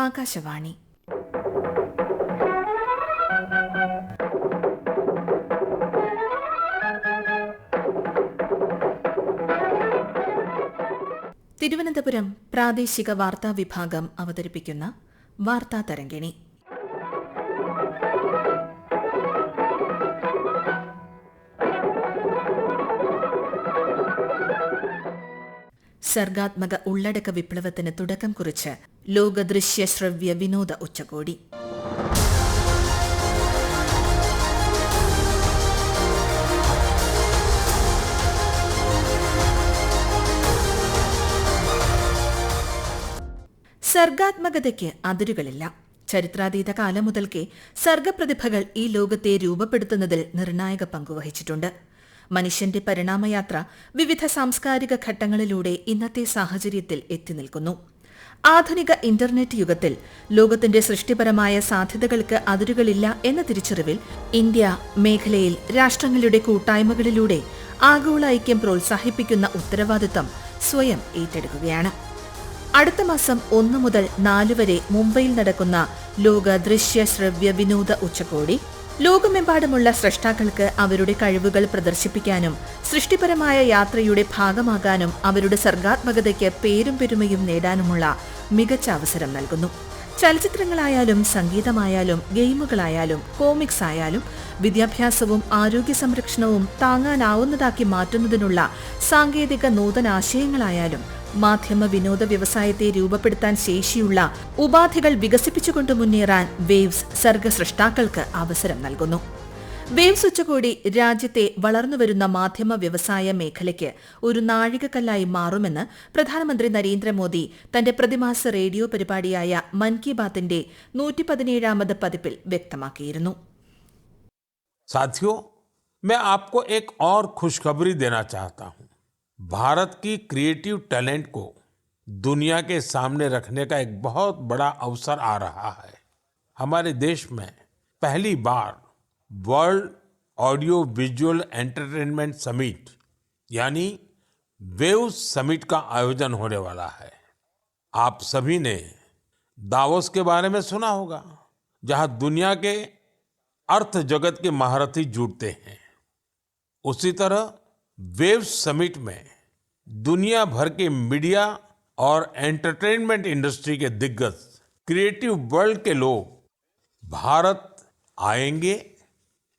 ആകാശവാണി. തിരുവനന്തപുരം പ്രാദേശിക വാർത്താ വിഭാഗം അവതരിപ്പിക്കുന്ന വാർത്താ തരംഗിണി. സർഗാത്മക ഉള്ളടക്ക വിപ്ലവത്തിന് തുടക്കം കുറിച്ച് ലോക ദൃശ്യ ശ്രവ്യ വിനോദ ഉച്ചകോടി. സർഗാത്മകതയ്ക്ക് അതിരുകളില്ല. ചരിത്രാതീത കാലം മുതൽക്കേ സർഗപ്രതിഭകൾ ഈ ലോകത്തെ രൂപപ്പെടുത്തുന്നതിൽ നിർണായക പങ്കുവഹിച്ചിട്ടുണ്ട്. മനുഷ്യന്റെ പരിണാമയാത്ര വിവിധ സാംസ്കാരിക ഘട്ടങ്ങളിലൂടെ ഇന്നത്തെ സാഹചര്യത്തിൽ എത്തിനിൽക്കുന്നു. ആധുനിക ഇന്റർനെറ്റ് യുഗത്തിൽ ലോകത്തിന്റെ സൃഷ്ടിപരമായ സാധ്യതകൾക്ക് അതിരുകളില്ല എന്ന തിരിച്ചറിവിൽ ഇന്ത്യ മേഖലയിൽ രാഷ്ട്രങ്ങളുടെ കൂട്ടായ്മകളിലൂടെ ആഗോള ഐക്യം പ്രോത്സാഹിപ്പിക്കുന്ന ഉത്തരവാദിത്തം സ്വയം ഏറ്റെടുക്കുകയാണ്. അടുത്ത മാസം 1 മുതൽ 4 വരെ മുംബൈയിൽ നടക്കുന്ന ലോക ദൃശ്യ ശ്രവ്യ വിനോദ ഉച്ചകോടി ലോകമെമ്പാടുമുള്ള സ്രഷ്ടാക്കൾക്ക് അവരുടെ കഴിവുകൾ പ്രദർശിപ്പിക്കാനും സൃഷ്ടിപരമായ യാത്രയുടെ ഭാഗമാകാനും അവരുടെ സർഗാത്മകതയ്ക്ക് പേരും പെരുമയും നേടാനുമുള്ള മികച്ച അവസരം നൽകുന്നു. ചലച്ചിത്രങ്ങളായാലും സംഗീതമായാലും ഗെയിമുകളായാലും കോമിക്സ് ആയാലും വിദ്യാഭ്യാസവും ആരോഗ്യ സംരക്ഷണവും താങ്ങാനാവുന്നതാക്കി മാറ്റുന്നതിനുള്ള സാങ്കേതിക നൂതനാശയങ്ങളായാലും മാധ്യമ വിനോദ വ്യവസായത്തെ രൂപപ്പെടുത്താൻ ശേഷിയുള്ള ഉപാധികൾ വികസിപ്പിച്ചുകൊണ്ട് മുന്നേറാൻ വേവ്സ് സർഗസൃഷ്ടാക്കൾക്ക് അവസരം നൽകുന്നു. വേവ്സ് ഉച്ചകോടി രാജ്യത്തെ വളർന്നുവരുന്ന മാധ്യമ വ്യവസായ മേഖലയ്ക്ക് ഒരു നാഴികക്കല്ലായി മാറുമെന്ന് പ്രധാനമന്ത്രി നരേന്ദ്രമോദി തന്റെ പ്രതിമാസ റേഡിയോ പരിപാടിയായ മൻ കി ബാത്തിന്റെ 117ാമത് പതിപ്പിൽ വ്യക്തമാക്കിയിരുന്നു. साथियों, मैं आपको एक और खुशखबरी देना चाहता हूं. भारत की क्रिएटिव टैलेंट को दुनिया के सामने रखने का एक बहुत बड़ा अवसर आ रहा है. हमारे देश में पहली बार world audio visual entertainment summit यानी वेव्स समिट का आयोजन होने वाला है. आप सभी ने दावोस के बारे में सुना होगा, जहां दुनिया के अर्थ जगत के महारथी जुटते हैं. उसी तरह वेव्स समिट में दुनिया भर के मीडिया और एंटरटेनमेंट इंडस्ट्री के दिग्गज क्रिएटिव वर्ल्ड के लोग भारत आएंगे.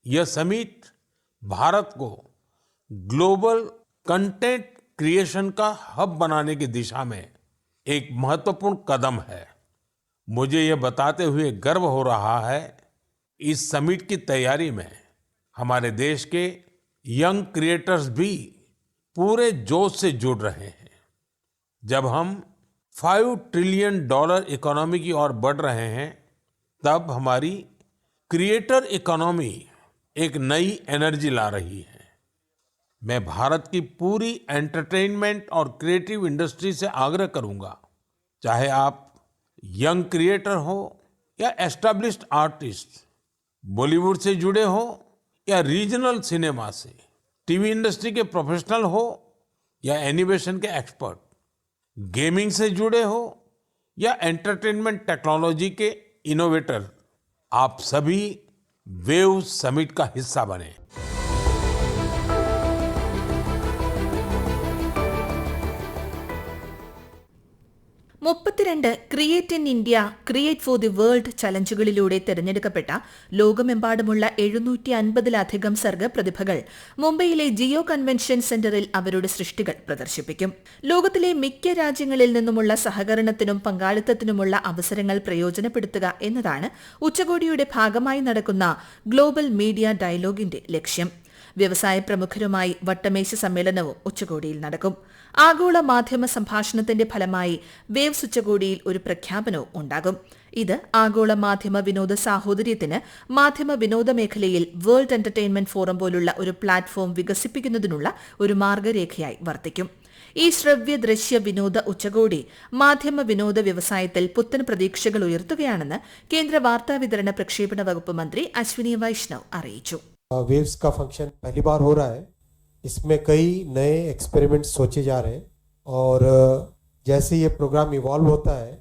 यह समिट भारत को ग्लोबल कंटेंट क्रिएशन का हब बनाने की दिशा में एक महत्वपूर्ण कदम है. मुझे यह बताते हुए गर्व हो रहा है, इस समिट की तैयारी में हमारे देश के यंग क्रिएटर्स भी पूरे जोश से जुड़ रहे हैं. जब हम $5 ट्रिलियन इकोनॉमी की ओर बढ़ रहे हैं, तब हमारी क्रिएटर इकोनॉमी एक नई एनर्जी ला रही है. मैं भारत की पूरी एंटरटेनमेंट और क्रिएटिव इंडस्ट्री से आग्रह करूंगा, चाहे आप यंग क्रिएटर हो या एस्टैब्लिश्ड आर्टिस्ट, बॉलीवुड से जुड़े हो या रीजनल सिनेमा से, टीवी इंडस्ट्री के प्रोफेशनल हो या एनिमेशन के एक्सपर्ट, गेमिंग से जुड़े हो या एंटरटेनमेंट टेक्नोलॉजी के इनोवेटर, आप सभी वेव्स समिट का हिस्सा बने. Create in India, create for the world ചലഞ്ചുകളിലൂടെ തെരഞ്ഞെടുക്കപ്പെട്ട ലോകമെമ്പാടുമുള്ള 750-ലധികം സർഗപ്രതിഭകൾ മുംബൈയിലെ ജിയോ കൺവെൻഷൻ സെന്ററിൽ അവരുടെ സൃഷ്ടികൾ പ്രദർശിപ്പിക്കും. ലോകത്തിലെ മിക്ക രാജ്യങ്ങളിൽ നിന്നുമുള്ള സഹകരണത്തിനും പങ്കാളിത്തത്തിനുമുള്ള അവസരങ്ങൾ പ്രയോജനപ്പെടുത്തുക എന്നതാണ് ഉച്ചകോടിയുടെ ഭാഗമായി നടക്കുന്ന ഗ്ലോബൽ മീഡിയ ഡയലോഗിന്റെ ലക്ഷ്യം. വ്യവസായ പ്രമുഖരുമായി വട്ടമേശ സമ്മേളനവും ഉച്ചകോടിയിൽ നടക്കും. ആഗോള മാധ്യമ സംഭാഷണത്തിന്റെ ഫലമായി വേവ്സ് ഉച്ചകോടിയിൽ ഒരു പ്രഖ്യാപനവും ഉണ്ടാകും. ഇത് ആഗോള മാധ്യമ വിനോദ സാഹോദര്യത്തിന് മാധ്യമ വിനോദ മേഖലയിൽ വേൾഡ് എന്റർടൈൻമെന്റ് ഫോറം പോലുള്ള ഒരു പ്ലാറ്റ്ഫോം വികസിപ്പിക്കുന്നതിനുള്ള ഒരു മാർഗരേഖയായി വർത്തിക്കും. ഈ ശ്രവ്യ ദൃശ്യ വിനോദ ഉച്ചകോടി മാധ്യമ വിനോദ വ്യവസായത്തിൽ പുത്തൻ പ്രതീക്ഷകൾ ഉയർത്തുകയാണെന്ന് കേന്ദ്ര വാർത്താവിതരണ പ്രക്ഷേപണ വകുപ്പ് മന്ത്രി അശ്വിനി വൈഷ്ണവ് അറിയിച്ചു. वेव्स का फंक्शन पहली बार हो रहा है. इसमें कई नए एक्सपेरिमेंट्स सोचे जा रहे हैं और जैसे ये प्रोग्राम इवॉल्व होता है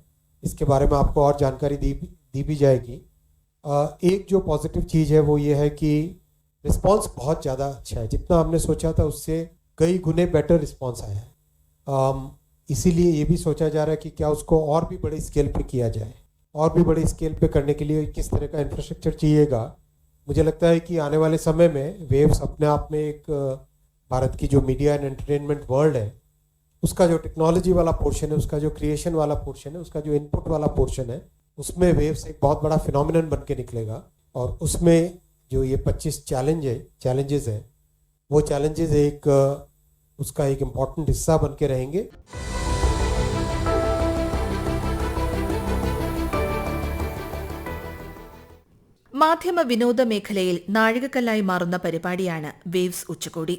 इसके बारे में आपको और जानकारी दी भी जाएगी। एक जो पॉजिटिव चीज़ है वो ये है कि रिस्पांस बहुत ज़्यादा अच्छा है, जितना हमने सोचा था उससे कई गुने बेटर रिस्पांस आया है। इसीलिए ये भी सोचा जा रहा है कि क्या उसको और भी बड़े स्केल पे किया जाए, और भी बड़े स्केल पे करने के लिए किस तरह का इंफ्रास्ट्रक्चर चाहिएगा। मुझे लगता है कि आने वाले समय में वेव्स अपने आप में एक भारत की जो मीडिया एंड एंटरटेनमेंट वर्ल्ड है उसका जो टेक्नोलॉजी वाला पोर्शन है, उसका जो क्रिएशन वाला पोर्शन है, उसका जो इनपुट वाला पोर्शन है, उसमें वेव्स एक बहुत बड़ा फिनोमिनन बन के निकलेगा। और उसमें जो ये 25 चैलेंजेस हैं वो चैलेंजेस एक उसका एक इम्पॉर्टेंट हिस्सा बन के रहेंगे। മാധ്യമ വിനോദ മേഖലയിൽ നാഴികക്കല്ലായി മാറുന്ന പരിപാടിയാണ് വേവ്സ് ഉച്ചകോടി.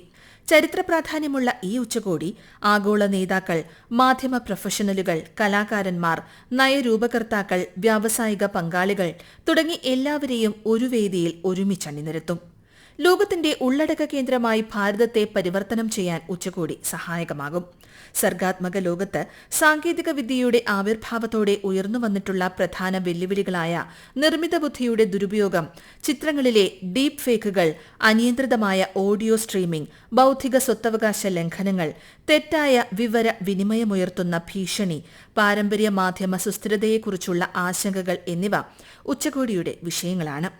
ചരിത്ര പ്രാധാന്യമുള്ള ഈ ഉച്ചകോടി ആഗോള നേതാക്കൾ, മാധ്യമ പ്രൊഫഷണലുകൾ, കലാകാരന്മാർ, നയരൂപകർത്താക്കൾ, വ്യാവസായിക പങ്കാളികൾ തുടങ്ങി എല്ലാവരെയും ഒരു വേദിയിൽ ഒരുമിച്ചണിനിരത്തും. ലോകത്തിന്റെ ഉള്ളടക്ക കേന്ദ്രമായി ഭാരതത്തെ പരിവർത്തനം ചെയ്യാൻ ഉച്ചകോടി സഹായകമാകും. സർഗാത്മക ലോകത്ത് സാങ്കേതിക വിദ്യയുടെ ആവിർഭാവത്തോടെ ഉയർന്നുവന്നിട്ടുള്ള പ്രധാന വെല്ലുവിളികളായ നിർമ്മിത ബുദ്ധിയുടെ ദുരുപയോഗം, ചിത്രങ്ങളിലെ ഡീപ് ഫേക്കുകൾ, അനിയന്ത്രിതമായ ഓഡിയോ സ്ട്രീമിംഗ്, ബൌദ്ധിക സ്വത്തവകാശ ലംഘനങ്ങൾ, തെറ്റായ വിവര വിനിമയമുയർത്തുന്ന ഭീഷണി, പാരമ്പര്യ മാധ്യമ സുസ്ഥിരതയെക്കുറിച്ചുള്ള ആശങ്കകൾ എന്നിവ ഉച്ചകോടിയുടെ വിഷയങ്ങളാണ്.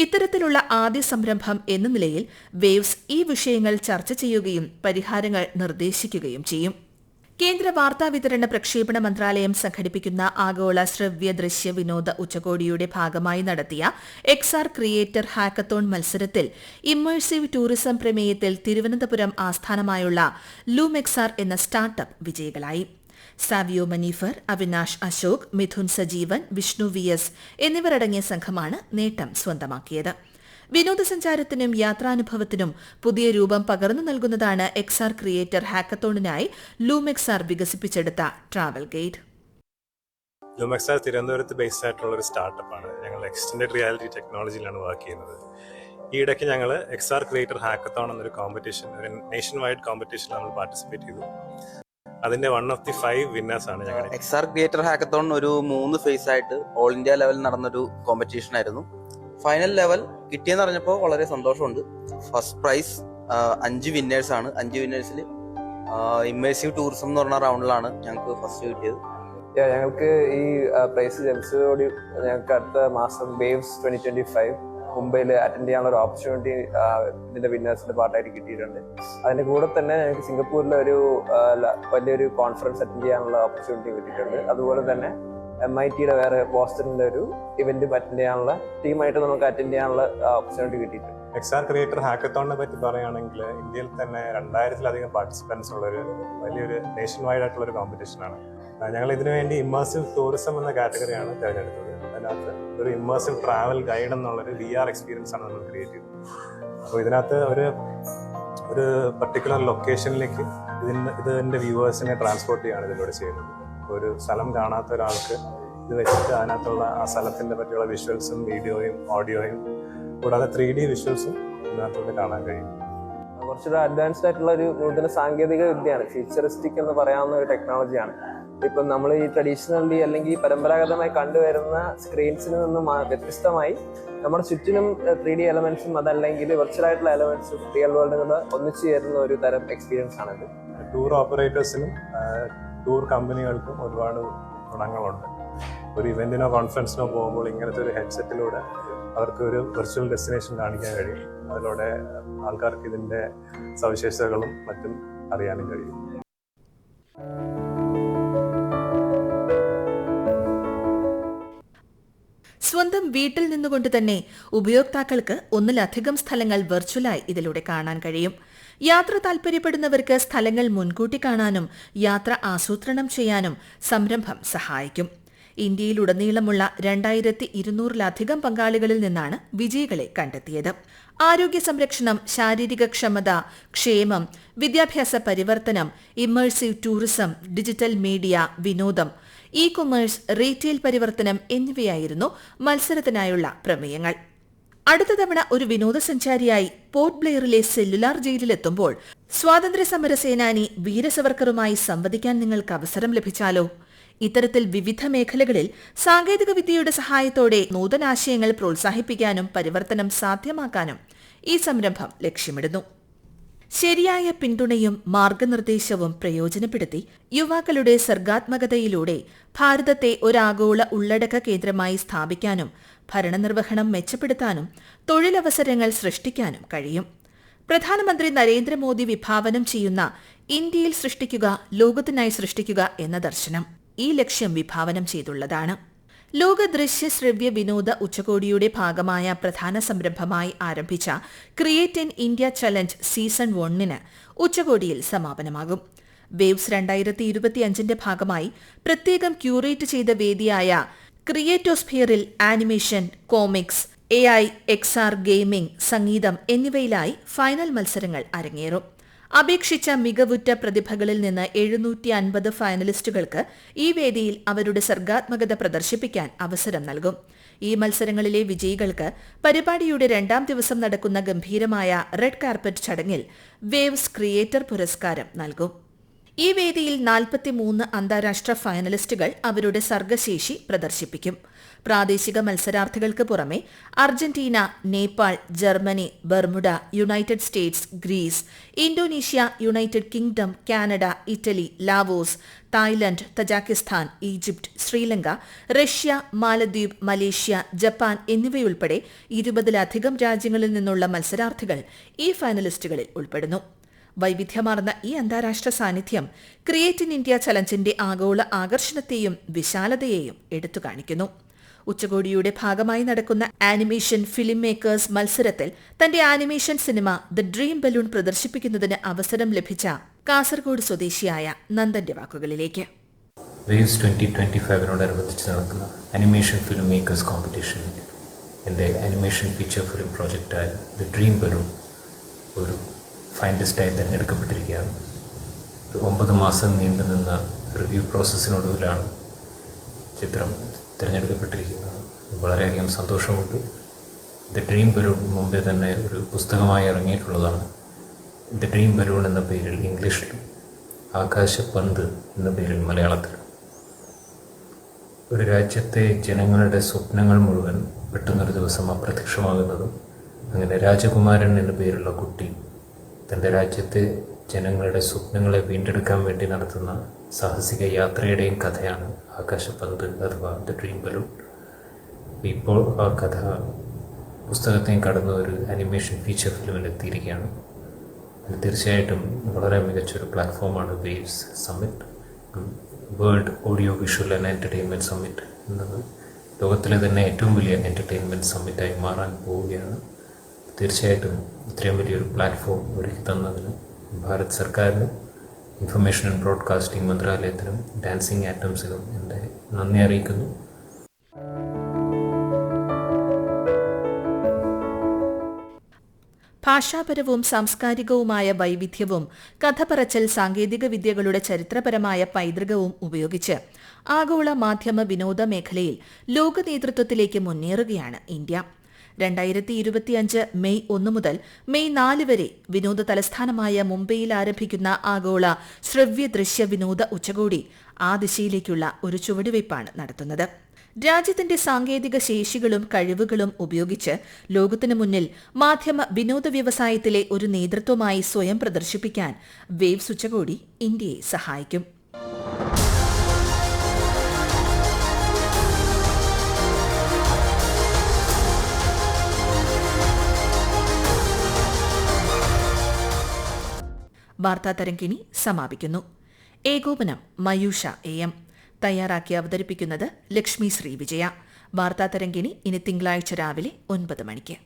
ഇത്തരത്തിലുള്ള ആദ്യ സംരംഭം എന്ന നിലയിൽ വേവ്സ് ഈ വിഷയങ്ങൾ ചർച്ച ചെയ്യുകയും പരിഹാരങ്ങൾ നിർദ്ദേശിക്കുകയും ചെയ്യും. കേന്ദ്ര വാർത്താവിതരണ പ്രക്ഷേപണ മന്ത്രാലയം സംഘടിപ്പിക്കുന്ന ആഗോള ശ്രവ്യ ദൃശ്യ വിനോദ ഉച്ചകോടിയുടെ ഭാഗമായി നടത്തിയ XR ക്രിയേറ്റർ ഹാക്കത്തോൺ മത്സരത്തിൽ ഇമ്മേഴ്സീവ് ടൂറിസം പ്രമേയത്തിൽ തിരുവനന്തപുരം ആസ്ഥാനമായുള്ള ലൂമെക്സാർ എന്ന സ്റ്റാർട്ടപ്പ് വിജയികളായി. സാവിയോ മനീഫർ, അവിനാഷ് അശോക്, മിഥുൻ സജീവൻ, വിഷ്ണു VS എന്നിവരടങ്ങിയ സംഘമാണ് നേട്ടം സ്വന്തമാക്കിയത്. വിനോദസഞ്ചാരത്തിനും യാത്രാനുഭവത്തിനും പുതിയ രൂപം പകർന്നു നൽകുന്നതാണ് XR ക്രിയേറ്റർ ഹാക്കത്തോണിനായി ലൂമെക്സാർ വികസിപ്പിച്ചെടുത്ത ട്രാവൽ ഗൈഡ്. ലൂമെക്സാർ തിരുവനന്തപുരത്ത് ബേസ്ഡ് ആയിട്ടുള്ള ഒരു സ്റ്റാർട്ടപ്പാണ്. ഞങ്ങൾ എക്സ്റ്റൻഡഡ് റിയാലിറ്റി ടെക്നോളജിയിലാണ് വർക്ക് ചെയ്യുന്നത്. ഈ ഇടയ്ക്ക് ഞങ്ങൾ XR ക്രിയേറ്റർ ഹാക്കത്തോൺ എന്നൊരു കോമ്പറ്റീഷൻ, ഒരു നേഷൻ വൈഡ് കോമ്പറ്റീഷനിൽ നമ്മൾ പാർട്ടിസിപ്പേറ്റ് ചെയ്തു. അതിന്റെ 1 of the 5 വിന്നേഴ്സ് ആണ് ഞങ്ങൾ. XR ക്രിയേറ്റർ ഹാക്കത്തോൺ ഒരു 3 ഫേസ് ആയിട്ട് ഓൾ ഇന്ത്യ ലെവലിൽ നടന്നൊരു കോമ്പറ്റീഷൻ ആയിരുന്നു. ഫൈനൽ ലെവൽ കിട്ടിയെന്ന് പറഞ്ഞപ്പോൾ വളരെ സന്തോഷമുണ്ട്. ഫസ്റ്റ് പ്രൈസ് 5 വിന്നേഴ്സ് ആണ്. 5 വിന്നേഴ്സിൽ ഇമ്മേഴ്സീവ് ടൂറിസം എന്ന് പറഞ്ഞ റൗണ്ടിലാണ് ഞങ്ങൾക്ക് ഫസ്റ്റ് കിട്ടിയത്. ഞങ്ങൾക്ക് ഈ പ്രൈസ് ലഭിച്ചതോടെ ഞങ്ങൾക്ക് അടുത്ത മാസം വേവ്സ് 2025 മുംബൈയിൽ അറ്റൻഡ് ചെയ്യാനുള്ള ഒരു ഓപ്പർച്യൂണിറ്റി ഇതിന്റെ വിന്നേഴ്സിന്റെ പാർട്ടായിട്ട് കിട്ടിയിട്ടുണ്ട്. അതിന്റെ കൂടെ തന്നെ ഞങ്ങൾക്ക് സിംഗപ്പൂരിലെ ഒരു വലിയൊരു കോൺഫറൻസ് അറ്റൻഡ് ചെയ്യാനുള്ള ഓപ്പർച്യൂണിറ്റി കിട്ടിയിട്ടുണ്ട്. അതുപോലെ തന്നെ MITയുടെ വേറെ ബോസ്റ്റണിന്റെ ഒരു ഇവന്റ് അറ്റൻഡ് ചെയ്യാനുള്ള ടീമായിട്ട് നമുക്ക് അറ്റൻഡ് ചെയ്യാനുള്ള ഓപ്പർച്യൂണിറ്റി കിട്ടിയിട്ടുണ്ട്. XR ക്രിയേറ്റർ ഹാക്കത്തോണിനെ പറ്റി പറയുകയാണെങ്കിൽ ഇന്ത്യയിൽ തന്നെ 2000-ലധികം പാർട്ടിസിപ്പൻസ് ഉള്ളൊരു വലിയൊരു നേഷൻ വൈഡ് ആയിട്ടുള്ള ഒരു കോമ്പറ്റീഷനാണ്. ഞങ്ങൾ ഇതിനു വേണ്ടി ഇമ്മേഴ്സീവ് ടൂറിസം എന്ന കാറ്റഗറിയാണ് തിരഞ്ഞെടുത്തത്. അതിനകത്ത് ഒരു ഇമ്മേഴ്സീവ് ട്രാവൽ ഗൈഡ് എന്നുള്ളൊരു VR എക്സ്പീരിയൻസ് ആണ് നമ്മൾ ക്രിയേറ്റ് ചെയ്തത്. അപ്പോൾ ഇതിനകത്ത് ഒരു പർട്ടിക്കുലർ ലൊക്കേഷനിലേക്ക് ഇതിന്റെ വ്യൂവേഴ്സിനെ ട്രാൻസ്പോർട്ട് ചെയ്യുകയാണ് ഇതിലൂടെ ചെയ്യുന്നത്. ഒരു സ്ഥലം കാണാത്ത ഒരാൾക്ക് ഇത് വെച്ചിട്ട് അതിനകത്തുള്ള ആ സ്ഥലത്തിന്റെ പറ്റിയുള്ള വിഷ്വൽസും വീഡിയോയും ഓഡിയോയും കൂടാതെ 3D വിഷ്വൽസും ഇതിനകത്തോടെ കാണാൻ കഴിയും. കുറച്ചുകൂടെ അഡ്വാൻസ്ഡ് ആയിട്ടുള്ള ഒരു നൂതന സാങ്കേതിക വിദ്യയാണ്, ഫ്യൂച്ചറിസ്റ്റിക് എന്ന് പറയാവുന്ന ഒരു ടെക്നോളജിയാണ്. ഇപ്പം നമ്മൾ ഈ ട്രഡീഷണലി അല്ലെങ്കിൽ പരമ്പരാഗതമായി കണ്ടുവരുന്ന സ്ക്രീൻസിൽ നിന്നും വ്യത്യസ്തമായി നമ്മുടെ ചുറ്റിനും 3D എലമെന്റ്സും അതല്ലെങ്കിൽ വെർച്വൽ ആയിട്ടുള്ള എലമെന്റ്സും റിയൽ വേൾഡുകൾ ഒന്നിച്ചു ചേരുന്ന ഒരു തരം എക്സ്പീരിയൻസ് ആണിത്. ടൂർ ഓപ്പറേറ്റേഴ്സിനും ടൂർ കമ്പനികൾക്കും ഒരുപാട് ഗുണങ്ങളുണ്ട്. ഒരു ഇവന്റിനോ കോൺഫറൻസിനോ പോകുമ്പോൾ ഇങ്ങനത്തെ ഒരു ഹെഡ്സെറ്റിലൂടെ അവർക്ക് ഒരു വെർച്വൽ ഡെസ്റ്റിനേഷൻ കാണിക്കാൻ കഴിയും. അതിലൂടെ ആൾക്കാർക്ക് ഇതിന്റെ സവിശേഷതകളും മറ്റും അറിയാനും കഴിയും. സ്വന്തം വീട്ടിൽ നിന്നുകൊണ്ട് തന്നെ ഉപയോക്താക്കൾക്ക് ഒന്നിലധികം സ്ഥലങ്ങൾ വെർച്വലായി ഇതിലൂടെ കാണാൻ കഴിയും. യാത്ര താൽപര്യപ്പെടുന്നവർക്ക് സ്ഥലങ്ങൾ മുൻകൂട്ടി കാണാനും യാത്ര ആസൂത്രണം ചെയ്യാനും സംരംഭം സഹായിക്കും. ഇന്ത്യയിലുടനീളമുള്ള 2200-ലധികം പങ്കാളികളിൽ നിന്നാണ് വിജയികളെ കണ്ടെത്തിയത്. ആരോഗ്യ സംരക്ഷണം, ശാരീരിക ക്ഷമത, ക്ഷേമം, വിദ്യാഭ്യാസ പരിവർത്തനം, ഇമ്മേഴ്സീവ് ടൂറിസം, ഡിജിറ്റൽ മീഡിയ, വിനോദം, ഇ-കൊമേഴ്സ്, റീറ്റെയിൽ പരിവർത്തനം എന്നിവയായിരുന്നു മത്സരത്തിനായുള്ള പ്രമേയങ്ങൾ. അടുത്ത തവണ ഒരു വിനോദസഞ്ചാരിയായി പോർട്ട് ബ്ലെയറിലെ സെല്ലുലാർ ജയിലിലെത്തുമ്പോൾ സ്വാതന്ത്ര്യ സമര സേനാനി വീര സവർക്കറുമായി സംവദിക്കാൻ നിങ്ങൾക്ക് അവസരം ലഭിച്ചാലോ? ഇത്തരത്തിൽ വിവിധ മേഖലകളിൽ സാങ്കേതികവിദ്യയുടെ സഹായത്തോടെ നൂതനാശയങ്ങൾ പ്രോത്സാഹിപ്പിക്കാനും പരിവർത്തനം സാധ്യമാക്കാനും ഈ സംരംഭം ലക്ഷ്യമിടുന്നു. ശരിയായ പിന്തുണയും മാർഗനിർദ്ദേശവും പ്രയോജനപ്പെടുത്തി യുവാക്കളുടെ സർഗാത്മകതയിലൂടെ ഭാരതത്തെ ഒരാഗോള ഉള്ളടക്ക കേന്ദ്രമായി സ്ഥാപിക്കാനും ഭരണനിർവഹണം മെച്ചപ്പെടുത്താനും തൊഴിലവസരങ്ങൾ സൃഷ്ടിക്കാനും കഴിയും. പ്രധാനമന്ത്രി നരേന്ദ്രമോദി വിഭാവനം ചെയ്യുന്ന ഇന്ത്യയിൽ സൃഷ്ടിക്കുക, ലോകത്തിനായി സൃഷ്ടിക്കുക എന്ന ദർശനം ഈ ലക്ഷ്യം വിഭാവനം ചെയ്തുള്ളതാണ്. ലോക ദൃശ്യ ശ്രവ്യ വിനോദ ഉച്ചകോടിയുടെ ഭാഗമായ പ്രധാന സംരംഭമായി ആരംഭിച്ച create in India challenge season 1 ഉച്ചകോടിയിൽ സമാപനമാകും. വേവ്സ് 2025 ഭാഗമായി പ്രത്യേകം ക്യൂറേറ്റ് ചെയ്ത വേദിയായ ക്രിയേറ്റോസ്ഫിയറിൽ animation, comics, AI, XR, gaming, സംഗീതം എന്നിവയിലായി ഫൈനൽ മത്സരങ്ങൾ അരങ്ങേറും. അപേക്ഷിച്ച മികവുറ്റ പ്രതിഭകളിൽ നിന്ന് 750 ഫൈനലിസ്റ്റുകൾക്ക് ഈ വേദിയിൽ അവരുടെ സർഗാത്മകത പ്രദർശിപ്പിക്കാൻ അവസരം നൽകും. ഈ മത്സരങ്ങളിലെ വിജയികൾക്ക് പരിപാടിയുടെ 2ാം ദിവസം നടക്കുന്ന ഗംഭീരമായ റെഡ് കാർപ്പറ്റ് ചടങ്ങിൽ വേവ്സ് ക്രിയേറ്റർ പുരസ്കാരം നൽകും. ഈ വേദിയിൽ 43 അന്താരാഷ്ട്ര ഫൈനലിസ്റ്റുകൾ അവരുടെ സർഗശേഷി പ്രദർശിപ്പിക്കും. പ്രാദേശിക മത്സരാർത്ഥികൾക്ക് പുറമെ Argentina, Nepal, Germany, Bermuda, United States, Greece, Indonesia, United Kingdom, Canada, Italy, Laos, Thailand, Tajikistan, Egypt, Sri Lanka, Russia, Maldives, Malaysia, Japan എന്നിവയുൾപ്പെടെ 20-ലധികം രാജ്യങ്ങളിൽ നിന്നുള്ള മത്സരാർത്ഥികൾ ഈ ഫൈനലിസ്റ്റുകളിൽ ഉൾപ്പെടുന്നു. വൈവിധ്യമാർന്ന ഈ അന്താരാഷ്ട്ര സാന്നിധ്യം ക്രിയേറ്റ് ഇൻ ഇന്ത്യ ചലഞ്ചിന്റെ ആഗോള ആകർഷണത്തെയും വിശാലതയെയും എടുത്തുകാണിക്കുന്നു. ഉച്ചകോടിയുടെ ഭാഗമായി നടക്കുന്ന ആനിമേഷൻ ഫിലിം മേക്കേഴ്സ് മത്സരത്തിൽ തന്റെ animation cinema the dream balloon പ്രദർശിപ്പിക്കുന്നതിന് അവസരം ലഭിച്ച കാസർഗോഡ് സ്വദേശിയായ നന്ദന്റെ വാക്കുകളിലേക്ക്. വേവ്സ് 2025 നടക്കുന്ന ആനിമേഷൻ ഫിലിം മേക്കേഴ്സ് കോമ്പറ്റീഷനിൽ എൻ്റെ ആനിമേഷൻ ഫീച്ചർ ഫിലിം പ്രോജക്റ്റായ ദ ഡ്രീം ബലൂൺ ഒരു ഫൈനലിസ്റ്റായി തിരഞ്ഞെടുക്കപ്പെട്ടിരിക്കുകയാണ്. 9 മാസം നീണ്ടുനിന്ന റിവ്യൂ പ്രോസസ്സിനൊടുവിലാണ് ചിത്രം തിരഞ്ഞെടുക്കപ്പെട്ടിരിക്കുന്നത്. വളരെയധികം സന്തോഷമുണ്ട്. ദ ഡ്രീം ബലൂൺ മുമ്പേ തന്നെ ഒരു പുസ്തകമായി ഇറങ്ങിയിട്ടുള്ളതാണ്. ദ ഡ്രീം ബലൂൺ എന്ന പേരിൽ ഇംഗ്ലീഷിലും ആകാശപന്ത് എന്ന പേരിൽ മലയാളത്തിലും. ഒരു രാജ്യത്തെ ജനങ്ങളുടെ സ്വപ്നങ്ങൾ മുഴുവൻ പെട്ടെന്നൊരു ദിവസം അപ്രത്യക്ഷമാകുന്നതും അങ്ങനെ രാജകുമാരൻ എന്ന പേരുള്ള കുട്ടി തൻ്റെ രാജ്യത്തെ ജനങ്ങളുടെ സ്വപ്നങ്ങളെ വീണ്ടെടുക്കാൻ വേണ്ടി നടത്തുന്ന സാഹസിക യാത്രയുടെയും കഥയാണ് ആകാശപന്ത് അഥവാ ദ ഡ്രീം ബലൂൺ. ഇപ്പോൾ ആ കഥ പുസ്തകത്തെയും കടന്ന ഒരു ആനിമേഷൻ ഫീച്ചർ ഫിലിമിൽ എത്തിയിരിക്കുകയാണ്. തീർച്ചയായിട്ടും വളരെ മികച്ചൊരു പ്ലാറ്റ്ഫോമാണ് waves summit. World audio visual and entertainment summit എന്നത് ലോകത്തിലെ തന്നെ ഏറ്റവും വലിയ എൻ്റർടൈൻമെൻറ്റ് സമ്മിറ്റായി മാറാൻ പോവുകയാണ്. തീർച്ചയായിട്ടും ഇത്രയും വലിയൊരു പ്ലാറ്റ്ഫോം ഒരുക്കി തന്നതിന് ഭാരത് സർക്കാരിനും ഇൻഫർമേഷൻ ആൻഡ് ബ്രോഡ്കാസ്റ്റിംഗ് മന്ത്രാലയത്തിനും ഡാൻസിങ് ആറ്റംസിനും എൻ്റെ നന്ദി അറിയിക്കുന്നു. ഭാഷാപരവും സാംസ്കാരികവുമായ വൈവിധ്യവും കഥ പറച്ചൽ സാങ്കേതിക വിദ്യകളുടെ ചരിത്രപരമായ പൈതൃകവും ഉപയോഗിച്ച് ആഗോള മാധ്യമ വിനോദ മേഖലയിൽ ലോക നേതൃത്വത്തിലേക്ക് മുന്നേറുകയാണ് ഇന്ത്യ. 2025 മെയ് 1 മുതൽ മെയ് 4 വരെ വിനോദ തലസ്ഥാനമായ മുംബൈയിൽ ആരംഭിക്കുന്ന ആഗോള ശ്രവ്യ ദൃശ്യ വിനോദ ഉച്ചകോടി ആ ദിശയിലേക്കുള്ള ഒരു ചുവടുവയ്പ്പാണ് നടത്തുന്നത്. രാജ്യത്തിന്റെ സാങ്കേതിക ശേഷികളും കഴിവുകളും ഉപയോഗിച്ച് ലോകത്തിനു മുന്നിൽ മാധ്യമ വിനോദ വ്യവസായത്തിലെ ഒരു നേതൃത്വമായി സ്വയം പ്രദർശിപ്പിക്കാൻ വേവ്സ് ഉച്ചകോടി ഇന്ത്യയെ സഹായിക്കും. വാർത്താ തരംഗിണി സമാപിക്കുന്നു. ഏകോപനം മയൂഷ AM. തയ്യാറാക്കി അവതരിപ്പിക്കുന്നത് ലക്ഷ്മി ശ്രീ വിജയ. വാർത്താ തരംഗിണി ഇനി തിങ്കളാഴ്ച രാവിലെ 9 മണിക്ക്.